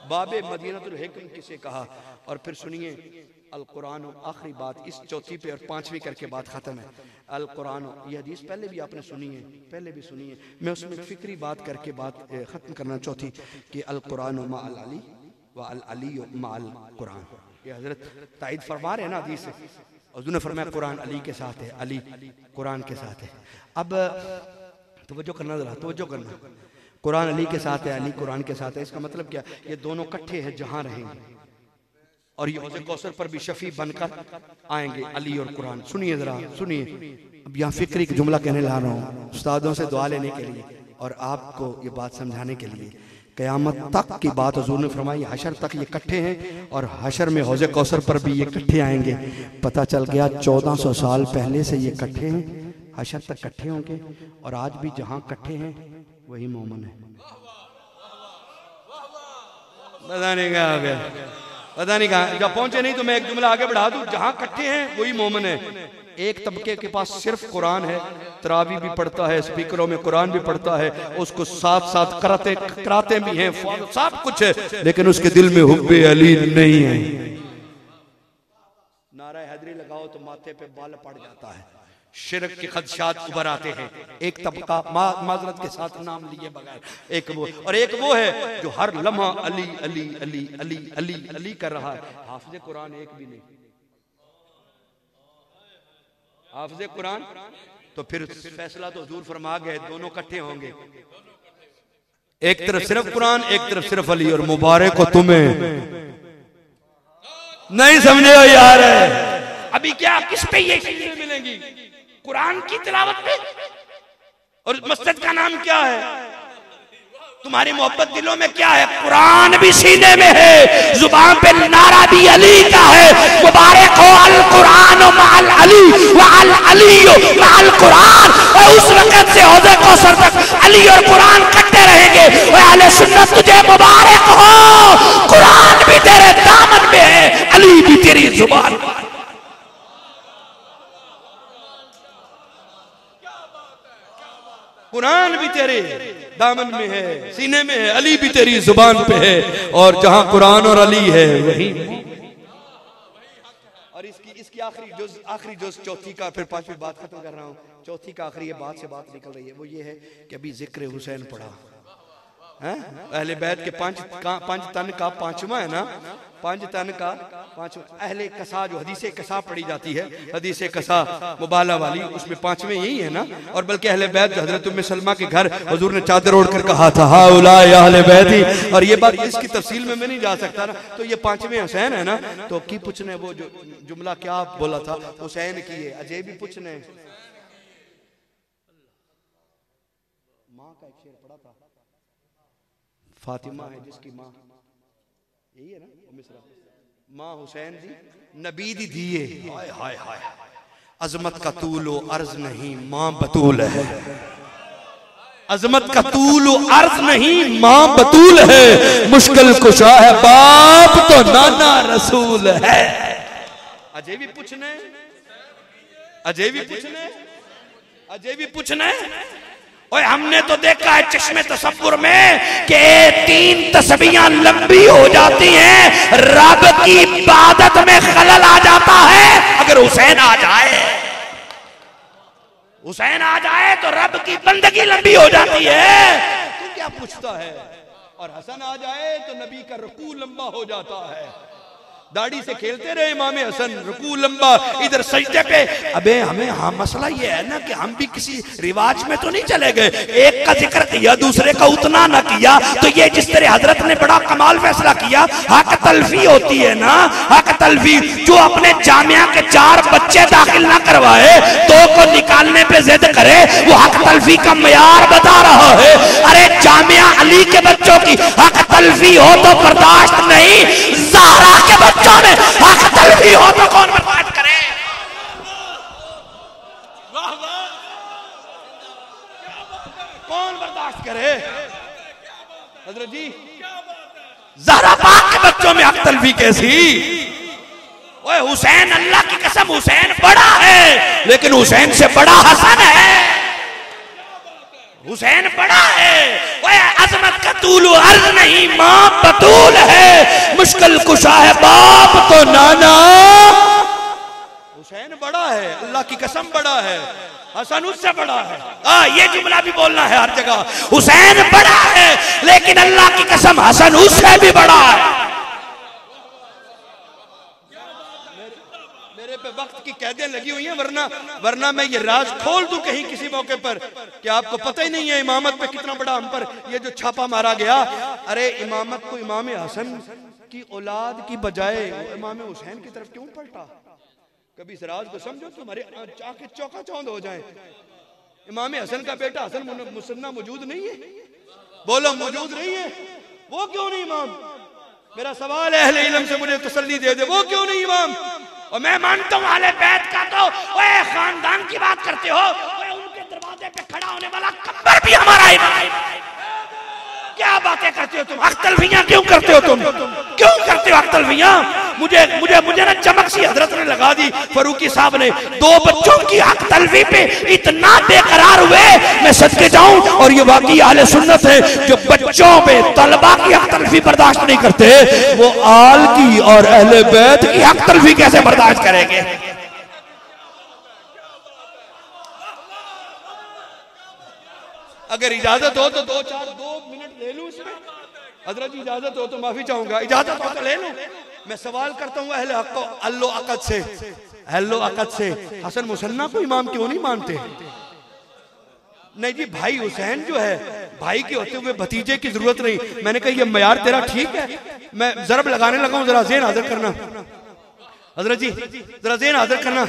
A: बाबे मदीनतुल हिक्म किसे कहा? और फिर सुनिए अल कुरान, आखिरी बात इस चौथी पे और पांचवी करके बात खत्म है। अल कुरान, ये हदीस पहले भी आपने सुनी है, पहले भी सुनी है, मैं उसमें फिक्री बात करके बात खत्म करना चौथी कि अल कुरान मा अल अली व अल अली मा अल कुरान, ये हजरत तायद फरमा रहे हैं ना हदीस से। हुजूर ने फरमाया कुरान अली के साथ है, अली कुरान के साथ है। अब तवज्जो करना जरा, तवज्जो करना, कुरान अली के साथ है, अली कुरान के साथ है, इसका मतलब क्या? ये दोनों इकट्ठे हैं जहां रहेंगे, और ये हौज़े कौसर पर भी शफी बनकर आएंगे, अली और कुरान। सुनिए जरा, सुनिए। अब यहाँ फिक्री का जुमला कहने ला रहा हूँ उस्तादों से दुआ लेने के लिए और आपको ये बात समझाने के लिए। क़यामत तक की बात हुजूर ने फरमाई, हशर तक ये इकट्ठे हैं और हशर में हौज़े कौसर पर भी ये इकट्ठे आएंगे। पता चल गया 1400 साल पहले से ये इकट्ठे हैं, हशर तक इकट्ठे होंगे, और आज भी जहाँ इकट्ठे हैं वही मोमिन है। पता नहीं क्या हो गया, पता नहीं कहा, जब पहुंचे नहीं तो मैं एक जुमला आगे बढ़ा दूं, जहां इकट्ठे हैं वही मोमिन है। एक तबके के पास सिर्फ कुरान है, तरावी भी पढ़ता है, स्पीकरों में कुरान भी पढ़ता है, उसको साथ साथ कराते भी हैं, सब कुछ है, लेकिन उसके दिल में हुब्बे अली नहीं है। नारा हैदरी लगाओ तो माथे पे बाल पड़ जाता है, शिरक के खदशात उभर आते हैं। एक तबका माजरत के साथ नाम लिए बगैर, एक वो, और एक वो है जो हर लम्हा अली अली अली अली अली अली कर रहा है। हाफिज़े कुरान एक भी नहीं, हाफिज़े कुरान, तो फिर फैसला तो हुजूर फरमा गए, दोनों इकट्ठे होंगे, एक तरफ सिर्फ कुरान, एक तरफ सिर्फ अली, और मुबारक हो तुम्हें। नहीं समझे हो यार? अभी क्या किस पे ये चीजें मिलेंगी? कुरान की तिलावत पे, और मस्जिद का नाम क्या है? तुम्हारी मोहब्बत दिलों में क्या है? कुरान भी सीने में है, जुबान पे नारा भी अली का है, मुबारक हो अल कुरान मअल अली व अल अली मअल कुरान। और उस वक्त से हौज़े कौसर तक अली और कुरान इकट्ठे रहेंगे। और अहले सुन्नत तुझे मुबारक हो, कुरान भी तेरे दामन में है, अली भी तेरी जुबान में। कुरान भी तेरे दामन में है, सीने में है, अली भी तेरी जुबान पे है, और जहां कुरान और अली है वही। और इसकी आखिरी जुज़ चौथी का, फिर पांचवी बात खत्म कर रहा हूं। चौथी का आखिरी बात से बात निकल रही है, वो ये है कि अभी जिक्र हुसैन पढ़ा है, अहले बैत के पांच तन का पांचवा है ना, 5 तन का 5 अहले कसा, जो हदीसे कसा पढ़ी जाती है, हदीसे कसा मुबाला वाली, उसमें 5वें यही है ना। और बल्कि अहले बैत, जो हजरत उम्मे सलमा के घर हुजूर ने चादर ओढ़कर कहा था हाउलाए अहले बैत ही, और ये बात इसकी तफसील में मैं नहीं जा सकता ना, तो ये 5वें हुसैन है ना। तो की पूछने वो जो जुमला क्या बोला था हुसैन की है, अजय भी पूछने, माँ का एक शेर पढ़ा था, फातिमा है जिसकी माँ, यही है ना मिसरा, माँ हुसैन दी नबी दी दिए, हाय हाय हाय, अजमत का तूलो अर्ज नहीं माँ बतूल है, अजमत का तूलो अर्ज नहीं माँ बतूल है, मुश्किल कुशा है बाप तो नाना रसूल है। अजय भी पूछने, अजय भी पूछने, अजय भी पूछने। ओए हमने तो देखा है चश्मे तसव्वुर में कि 3 तस्बीहां लंबी हो जाती हैं, रब की इबादत में खलल आ जाता है। अगर हुसैन आ जाए, हुसैन आ जाए तो रब की बंदगी लंबी हो जाती है। तू क्या पूछता है? और हसन आ जाए तो नबी का रुकू लंबा हो जाता है। दाढ़ी से खेलते रहे इमाम हसन, रुकू लंबा, इधर सजदे पे। अबे हमें हाँ मसला ये है ना कि हम भी किसी रिवाज में तो नहीं चले गए, एक का जिक्र किया दूसरे का उतना ना किया। तो ये जिस तरह हजरत ने बड़ा कमाल फैसला किया, हक तलफी होती है ना, हक तलफी। जो अपने जामिया के 4 बच्चे दाखिल ना करवाए, 2 को निकालने पे जिद करे, वो हक तलफी का मयार बता रहा है। अरे जामिया अली के बच्चों की हक तलफी हो तो बर्दाश्त नहीं, ज़हरा के बच्चों में हक तलफी हो तो कौन बर्दाश्त करे? कौन बर्दाश्त करे? हजरत जी ज़हरा पाक के बच्चों में हक तलफी कैसी? ओए हुसैन, अल्लाह की कसम हुसैन बड़ा है, लेकिन हुसैन से बड़ा हसन है। हुसैन बड़ा है। ओए अजमत का तूलु अर्ज नहीं, मां बतूल है। मुश्किल कुशा है बाप तो नाना। हुसैन बड़ा है, अल्लाह की कसम बड़ा है। हसन उससे बड़ा है। ये जुमला भी बोलना है हर जगह। हुसैन बड़ा है, लेकिन अल्लाह की कसम हसन उससे भी बड़ा है। पे वक्त की कैदें लगी हुई हैं, वरना मैं ये राज खोल दूं कहीं किसी मौके पर कि आपको पता ही नहीं है इमामत पे कितना बड़ा हम पर ये जो छापा मारा गया। अरे इमामत को इमाम हसन की औलाद की बजाय इमाम हुसैन की तरफ क्यों पलटा? कभी इस राज को समझो, तुम्हारे आंखें चौका चौंध हो जाए। इमाम हसन का बेटा हसन मुसन्ना मौजूद नहीं है? बोलो मौजूद नहीं है? वो क्यों नहीं इमाम? मेरा सवाल है, अहले इल्म से मुझे तसल्ली दे दे, वो क्यों नहीं इमाम? और मैं मानता हूं अहले बैत का तो ओए खानदान की बात करते हो, ओए उनके दरवाजे पे खड़ा होने वाला कब्र भी हमारा इमाम। क्या बातें करते हो तुम? हक तलफियां क्यों करते हो तुम? क्यों करते हो हक तलफियां? मुझे ना चमक सी हजरत ने लगा दी। फरूकी साहब ने 2 बच्चों की हक तलफी पे इतना बेकरार हुए, मैं सदके जाऊं। और ये वाकई आले सुन्नत है जो बच्चों पे तलबा की हक तलफी बर्दाश्त नहीं करते, वो आल की और अहले बैत की हक तलफी कैसे बर्दाश्त करेंगे? अगर इजाजत हो तो 2 मिनट ले लूं इसमें। हजरत जी इजाजत हो तो माफी चाहूंगा, इजाजत हो तो ले लूं। मैं सवाल करता हूं अहले हक को, अल्लो अकद से, अल्लो अकद से, हसन मुसन्ना को इमाम क्यों नहीं मानते? नहीं जी, भाई हुसैन जो है, भाई के होते हुए भतीजे की जरूरत नहीं। मैंने कहा ये मयार तेरा ठीक है? मैं जरब लगाने लगा हूं, जरा ज़हन हाजिर करना। हजरत जी जरा ज़हन हाजिर करना।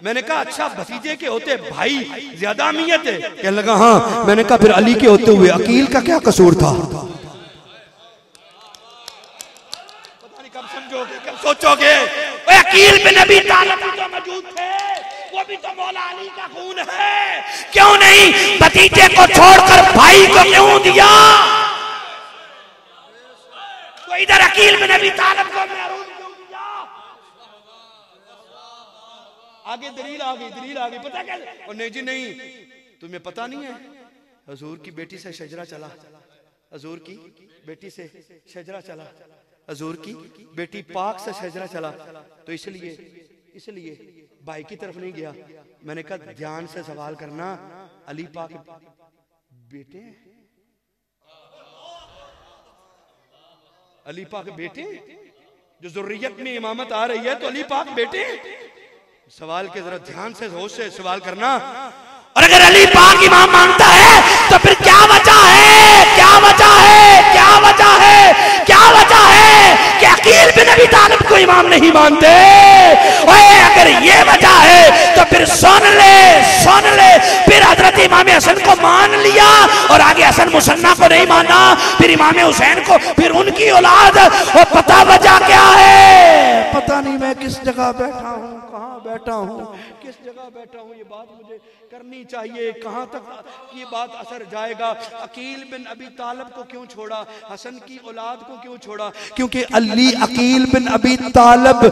A: मैंने कहा अच्छा भतीजे के होते भाई ज्यादा अहमियत है? कहने लगा हाँ। मैंने कहा फिर अली के होते हुए अकील का क्या कसूर था? पता नहीं कब समझोगे, कब सोचोगे? अकील पे नबी तालिब भी तो मौजूद थे, वो भी तो मौला अली का खून है। क्यों नहीं भतीजे को छोड़कर भाई को क्यों दिया? तो इधर अकील में नबी तालिब को महरूम क्यों दिया? आगे दलील आ गई, पता क्या? और नहीं जी नहीं, तुम्हें पता नहीं है हजूर की बेटी से शजरा चला, हजूर की बेटी से शजरा चला, हजूर की बेटी पाक से शजरा चला, तो इसलिए भाई की तरफ नहीं गया। मैंने कहा ध्यान से सवाल करना, अली पाक बेटे, अली पाक बेटे, जो जुर्रियत में इमामत आ रही है तो अली पाक बेटे। सवाल के जरा ध्यान से होश से सवाल करना। और अगर अली पाक इमाम मानता है तो फिर क्या वजह है, क्या वजह है, क्या वजह है, क्या वजह है कि अकील बिन अबी तालिब को इमाम नहीं मानते? ओए अगर ये वजह है तो फिर सुन ले, फिर हजरत इमाम हसन को मान लिया और आगे हसन मुसन्ना को नहीं माना, फिर इमाम हुसैन को, फिर उनकी औलाद। और पता वजह क्या है? पता नहीं मैं किस जगह बैठा हूँ, कहाँ बैठा हूँ, किस जगह जगह बैठा हूँ, ये बात मुझे करनी चाहिए, कहाँ तक ये बात असर जाएगा। अकील बिन अबी तालिब को क्यों छोड़ा, हसन की औलाद को क्यों छोड़ा? क्योंकि अली अकील बिन अबी तालिब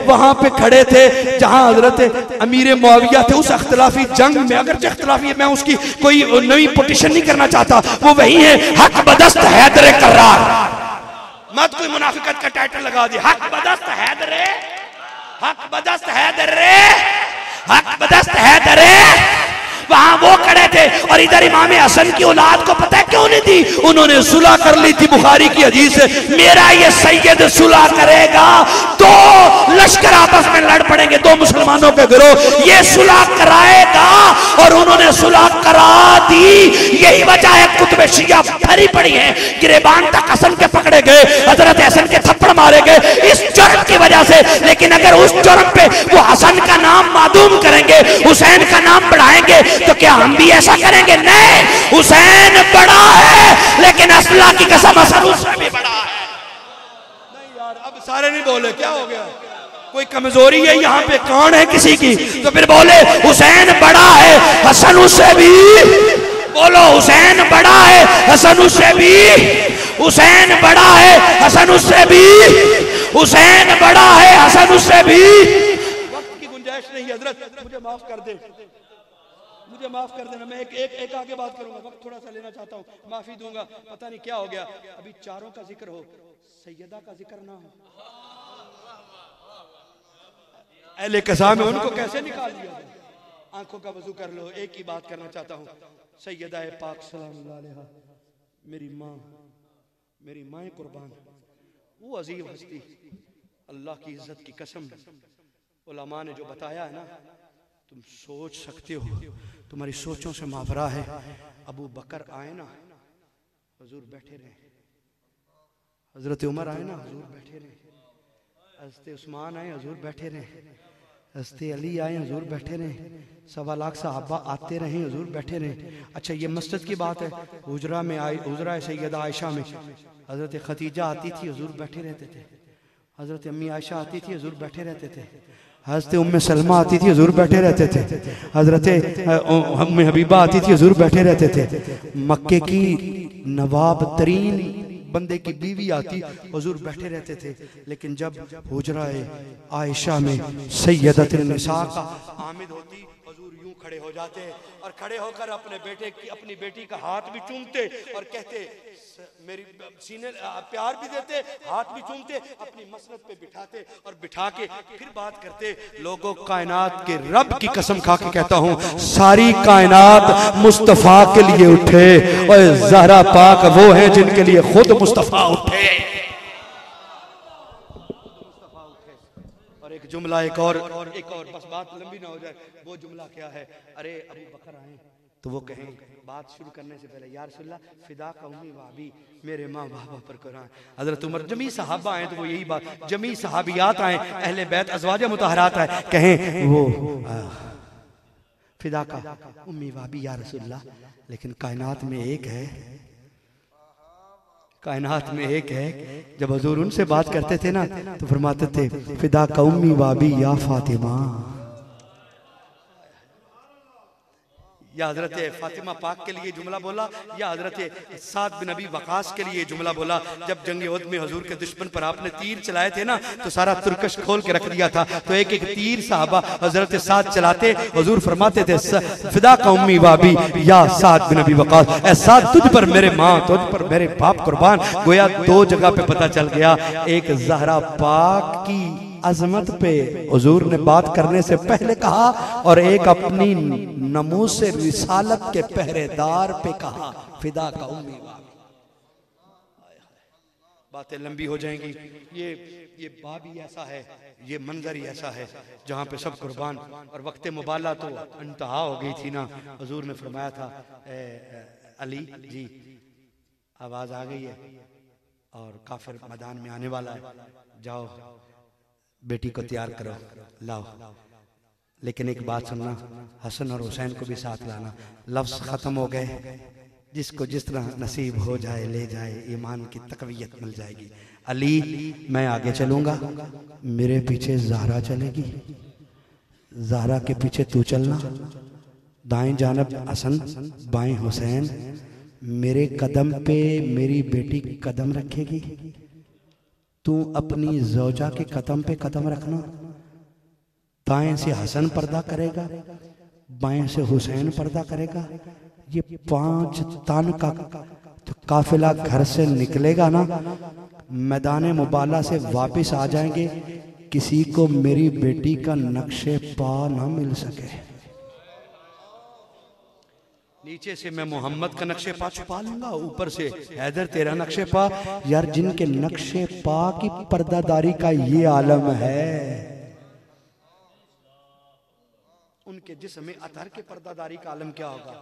A: वहां पे खड़े थे जहां हजरत अमीर मुआविया थे उस अख्तिलाफी जंग में। अगर इख्तिलाफी, मैं उसकी कोई नई पोटीशन नहीं करना चाहता, वो वही है हक बदस्त हैदर करार। मत कोई मुनाफिकत का टाइटल लगा दिया, हक बदस्त हैदर, हक बदस्त हैदर, हक बदस्त हैदर। वहां वो खड़े थे और इधर इमाम हसन की औलाद को पता है क्यों नहीं दी? उन्होंने सुलह कर ली थी, बुखारी की हदीस है, मेरा ये सैयद सुलह करेगा तो लश्कर आपस में लड़ पड़ेंगे, दो मुसलमानों के गिरोह, ये सुलह कराएगा। और उन्होंने सुलह करा दी। यही वजह है कुतुब शिया भरी पड़ी है, गिरेबान तक हसन के पकड़े गए, हजरत हसन के थप्पड़ मारे गए इस जुर्म की वजह से। लेकिन अगर उस जुर्म पे वो हसन का नाम मादूम करेंगे, हुसैन का नाम बढ़ाएंगे, तो क्या हम भी ऐसा करेंगे? नहीं, हुसैन बड़ा है लेकिन असला की कसम हसन उससे भी बड़ा है। नहीं यार, अब सारे नहीं बोले, क्या हो गया? कोई कमजोरी है यहाँ पे? कौन है किसी की? तो फिर बोले हुसैन बड़ा है, हसन उससे भी। बोलो हुसैन बड़ा है, हसन उससे भी। हुसैन बड़ा है, हसन उससे भी। हुसैन बड़ा है, हसन उससे भी। वक्त की गुंजाइश नहीं है हजरत, मुझे माफ कर दे, मुझे माफ कर देना। मैं एक आगे बात करूंगा, वक्त थोड़ा सा लेना चाहता हूँ, माफी दूंगा। पता नहीं क्या हो गया, अभी चारों का जिक्र हो, सैयदा का जिक्र ना हो। अहले कसा में उनको कैसे निकाल दिया? आंखों का वजू कर लो। एक ही बात करना चाहता हूँ, सैयदा पाक सलामुल्लाह अलैहा, मेरी माँ, मेरी माए कुर्बान, वो अजीम हस्ती, अल्लाह की इज्जत की कसम, उलमा ने जो बताया है ना, तुम सोच सकते हो, तुम्हारी सोचों से मावरा है। अबू बकर आए ना, हुजूर बैठे रहे, हजरत उमर आए ना, हुजूर बैठे रहे, हजरत उस्मान आए, हुजूर बैठे रहे, हजरत अली आए, हुजूर बैठे रहे, 1.25 लाख सहाबा आते रहे, हुजूर बैठे रहे। अच्छा, ये मस्जिद की बात है, हुजरा में आई, हुजरा सैयदा आयशा में हजरत खदीजा आती थी, हुजूर बैठे रहते थे, हजरत अम्मी आयशा आती थी, हुजूर बैठे रहते थे, हजरत उम्मे सलमा आती थी, हुजूर बैठे रहते थे, हजरत उम्मे हबीबा आती थी, हुजूर बैठे रहते थे, मक्के की नवाब तरीन बंदे की बीवी आती, हुजूर बैठे रहते थे। लेकिन जब हुजरा-ए आयशा में सैयदतुन निसा का आमिद होती, हुजूर यूं खड़े हो जाते और खड़े होकर अपनी बेटी का हाथ भी चूमते और कहते, मेरी सीने प्यार भी देते, हाथ भी चूमते, अपनी मसनद पे बिठाते और बिठा के फिर बात करते। लोगों, कायनात के रब की कसम खा के कहता हूँ, सारी कायनात मुस्तफा के लिए उठे और ज़हरा पाक वो है जिनके लिए खुद मुस्तफा उठे। और एक जुमला, एक और बस बात लंबी ना हो जाए, वो जुमला क्या है? अरे अबू बकर आए तो वो कहें बात शुरू करने से पहले, या रसूलल्लाह फिदा का उम्मी वाबी, मेरे माँ बाबा पर कुरान। हजरत उमर, जमी सहाबा आए तो वो यही बात, जमी सहाबियात आए, अहले बैत अज़वाज मुतहरात आए, कहें वो फिदा का उम्मी वाबी या रसूलल्लाह, लेकिन कायनात में एक है, कायनात में एक है। जब हुजूर उनसे बात करते थे ना तो फरमाते थे, फिदा का उम्मी वाबी या फातिमा, या हजरत फातिमा पाक के लिए जुमला बोला, या हजरत साद बिन अबी वकास के लिए जुमला बोला। जब जंग उहद में हुजूर के दुश्मन पर आपने तीर चलाए थे ना, तो सारा तुर्कश खोल के रख दिया था, तो एक एक तीर साहबा हजरत साद चलाते, हुजूर फरमाते थे, फिदा का उम्मी वाबी या साद बिन अबी वकास, ऐ साद तुझ पर मेरे माँ, तुझ पर मेरे बाप कुर्बान। गोया दो जगह पे पता चल गया, एक ज़हरा पाक की अजमत पे हुजूर ने बात करने से पहले कहा, और एक अपनी नमूस रिसालत के पहरेदार पे कहा, फिदा का उम्मी वाबी। बातें लंबी हो जाएंगी। ये बाब ही ऐसा है, ये मंजर ही ऐसा है जहाँ पे सब कुर्बान। और वक्त मुबाला तो इंतहा हो गई थी ना। हुजूर ने फरमाया था, अली जी आवाज आ गई है और काफिर मैदान में आने वाला है, जाओ बेटी को तैयार करो, लाओ। लेकिन एक बात सुनना, हसन और हुसैन को भी साथ लाना। लफ्ज खत्म हो गए, जिसको जिस तरह नसीब हो जाए ले जाए, ईमान की तकवीयत मिल जाएगी। अली मैं आगे चलूंगा, मेरे पीछे ज़हरा चलेगी, ज़हरा के पीछे तू चलना, दाएं जानब हसन बाएं हुसैन, मेरे कदम पे मेरी बेटी कदम रखेगी, तू अपनी ज़ौजा के कदम पे कदम रखना। दाएं से हसन पर्दा करेगा, बाएं से हुसैन पर्दा करेगा। ये 5 तन का तो काफिला घर से निकलेगा ना, मैदान मुबाला से वापस आ जाएंगे, किसी को मेरी बेटी का नक्शे पा ना मिल सके। नीचे से मैं मोहम्मद का नक्शे पा छुपा लूंगा, ऊपर से हैदर तेरा नक्शे पा। यार जिनके नक्शे पा की पर्दादारी का ये आलम है, उनके जिस्म अतर के पर्दादारी का आलम क्या होगा।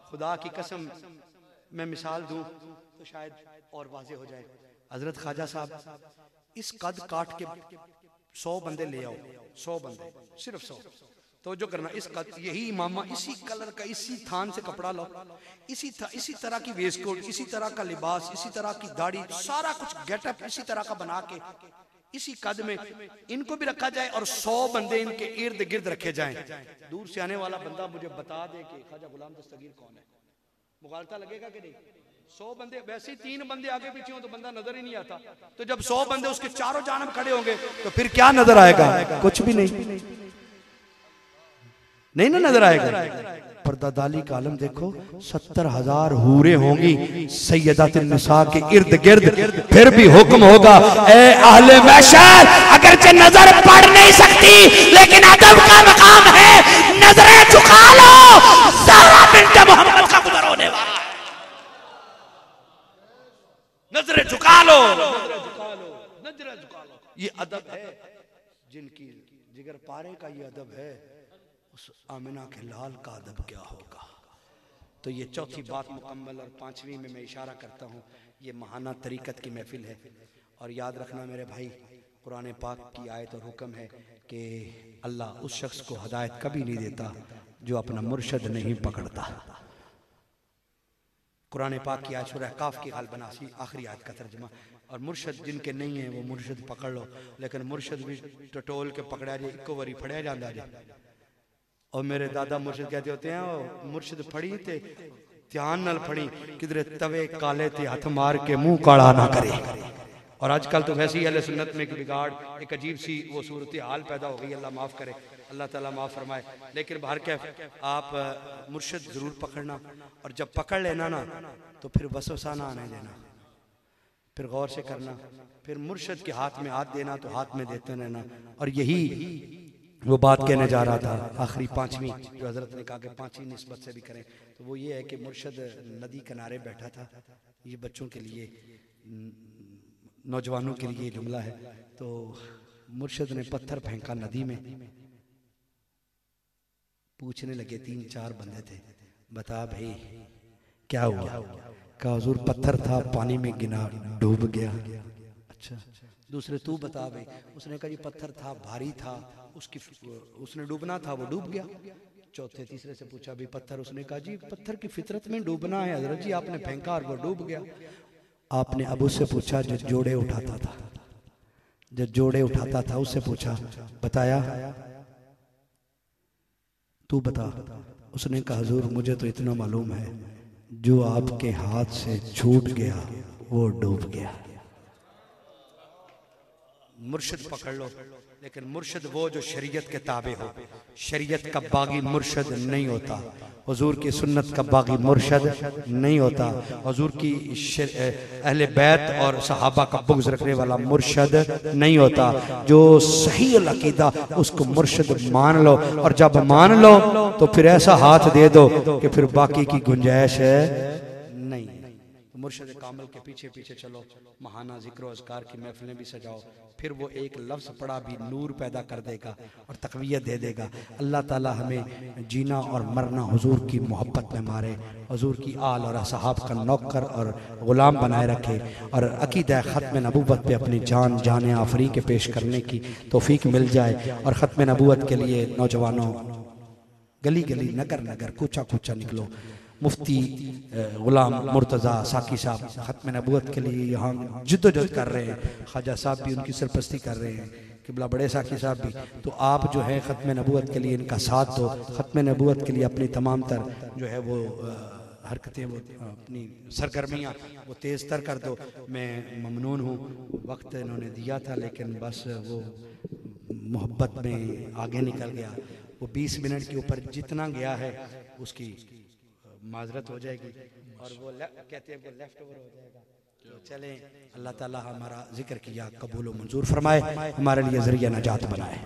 A: खुदा की कसम मैं मिसाल दूं तो शायद और वाज़ेह हो जाए। हजरत ख्वाजा साहब इस कद काट के 100 बंदे ले आओ, 100 बंदे, सिर्फ 100। तो जो करना इस कद, यही इमामा, इसी कलर का, इसी थान से कपड़ा लो, इसी तरह की वेस्टकोट, इसी तरह का लिबास, इसी तरह की दाढ़ी, सारा कुछ गेटअप इसी तरह का बना के इसी कद में इनको भी रखा जाए और 100 बंदे इनके इर्द गिर्द रखे जाएं। दूर से आने वाला बंदा मुझे बता दे कि ख्वाजा गुलाम दस्तगीर कौन है, मुगालता लगेगा कि नहीं। 100 बंदे, वैसे ही 3 बंदे आगे पीछे हो तो बंदा नजर ही नहीं आता, तो जब 100 बंदे उसके चारों जानब खड़े होंगे तो फिर क्या नजर आएगा? कुछ भी नहीं, नहीं ना नजर आएगा। पर्दादाली का आलम देखो, 70,000 हूरें होंगी सैयदातिन निसा के इर्द गिर्द, फिर भी हुक्म होगा, ए अहले महशर, अगरचे नजर पड़ नहीं सकती लेकिन अदब का मकाम है, नजरें झुका लो, ज़हरा बिन्त मोहम्मद का गुजर होने वाला है, नजरें झुका लो, नजरें झुका लो। ये अदब है, जिनकी जिगर पारे का ये अदब है, आमिना के लाल का अदब क्या होगा। तो ये चौथी बात मुकम्मल, और 5वीं में मैं इशारा करता हूँ, ये महाना तरीकत की महफिल है। और याद रखना मेरे भाई, कुरान पाक की आयत और हुक्म है कि अल्लाह उस शख्स को हदायत कभी नहीं देता जो अपना मुर्शद नहीं पकड़ता। कुरान पाक की आयत सूरह काफ की गालिबन आखिरी आयत का तर्जुमा। और मुर्शद जिनके नहीं है वो मुर्शद पकड़ लो, लेकिन मुर्शद भी टटोल के पकड़ा जाए, इको बारी फड़िया जाता जाए। और मेरे दादा मुर्शिद कहते होते हैं, मुर्शिद फड़ी थे ध्यान नाल फड़ी, किधरे तवे काले थे हाथ मार के मुंह काला ना करे। और आजकल तो वैसे ही अहले सुन्नत में एक बिगाड़, एक अजीब सी वो सूरत हाल पैदा हो गई। अल्लाह माफ़ करे, अल्लाह ताला माफ़ फरमाए। लेकिन बाहर कैफ आप मुर्शिद ज़रूर पकड़ना, और जब पकड़ लेना ना तो फिर वसवसा ना आने देना, फिर गौर से करना, फिर मुर्शिद के हाथ में हाथ देना तो हाथ में देते रहना। और यही वो बात कहने जा रहा था, आखिरी 5वीं जो हजरत ने कहा कि 5वीं निस्बत से भी करें, तो वो ये है कि मुर्शद नदी किनारे बैठा था। ये बच्चों के लिए, नौजवानों के लिए जुमला है। तो मुर्शद ने पत्थर फेंका नदी में, पूछने लगे 3-4 बंदे थे, बता भाई क्या हुआ? कहा हुजूर पत्थर था, पानी में गिना, डूब गया। अच्छा, दूसरे तू बता भाई। उसने कहा जी पत्थर था, भारी था, उसने डूबना था, वो डूब गया। चौथे तीसरे से पूछा भी पत्थर, उसने कहा जी पत्थर की फितरत में डूबना है हजरत जी, आपने फेंका और वो डूब गया। आपने अब उससे पूछा जो जोड़े उठाता था, जो जोड़े उठाता था उससे पूछा, बताया तू बता। उसने कहा हुजूर मुझे तो इतना मालूम है, जो आपके हाथ से छूट गया वो डूब गया। मुर्शिद पकड़ लो, लेकिन मुर्शिद वो जो शरीयत के ताबे हो। शरीयत का बागी मुर्शिद नहीं होता, हुजूर की सुन्नत का बागी मुर्शिद नहीं होता, हुजूर की अहले बैत और सहाबा का बुग़्ज़ रखने वाला मुर्शिद नहीं होता। जो सही अक़ीदा उसको मुर्शिद मान लो, और जब मान लो तो फिर ऐसा हाथ दे दो कि फिर बाकी की गुंजाइश है नहीं। तो मुर्शिद कामिल के पीछे पीछे चलो, महाना ज़िक्र और अज़कार की महफिलें भी सजाओ, फिर वो एक लफ्ज़ पढ़ा भी नूर पैदा कर देगा और तक़वियत दे देगा। अल्लाह ताला हमें जीना और मरना हुजूर की मोहब्बत में मारे, हुजूर की आल और असहाब का नौकर और ग़ुलाम बनाए रखे, और अक़ीदा ख़त्म नबूवत पे अपनी जान आफरी के पेश करने की तौफ़ीक मिल जाए। और ख़त्म नबूवत के लिए नौजवानों गली गली नगर नगर कूचा कूचा निकलो। मुफ्ती गुलाम मुर्तज़ा साकी साहब ख़त्म नबूवत के लिए यहाँ जिद्दोजहद कर रहे हैं, ख्वाजा साहब भी उनकी सरपरस्ती कर रहे हैं किबला बड़े साकी साहब भी, तो आप जो है ख़त्म नबूवत के लिए इनका साथ दो, ख़त्म नबूवत के लिए अपनी तमाम तर जो है वो हरकतें, वो अपनी सरगर्मियाँ वो तेज़ तर कर दो। मैं ममनून हूँ, वक्त इन्होंने दिया था लेकिन बस वो मोहब्बत में आगे निकल गया। वो 20 मिनट के ऊपर जितना गया है उसकी माजरत हो जाएगी, और वो कहते हैं वो लेफ्ट ओवर हो जाएगा। तो चलें, अल्लाह ताला हमारा जिक्र किया कबूल व मंजूर फरमाए, हमारे लिए ज़रिया नजात बनाए।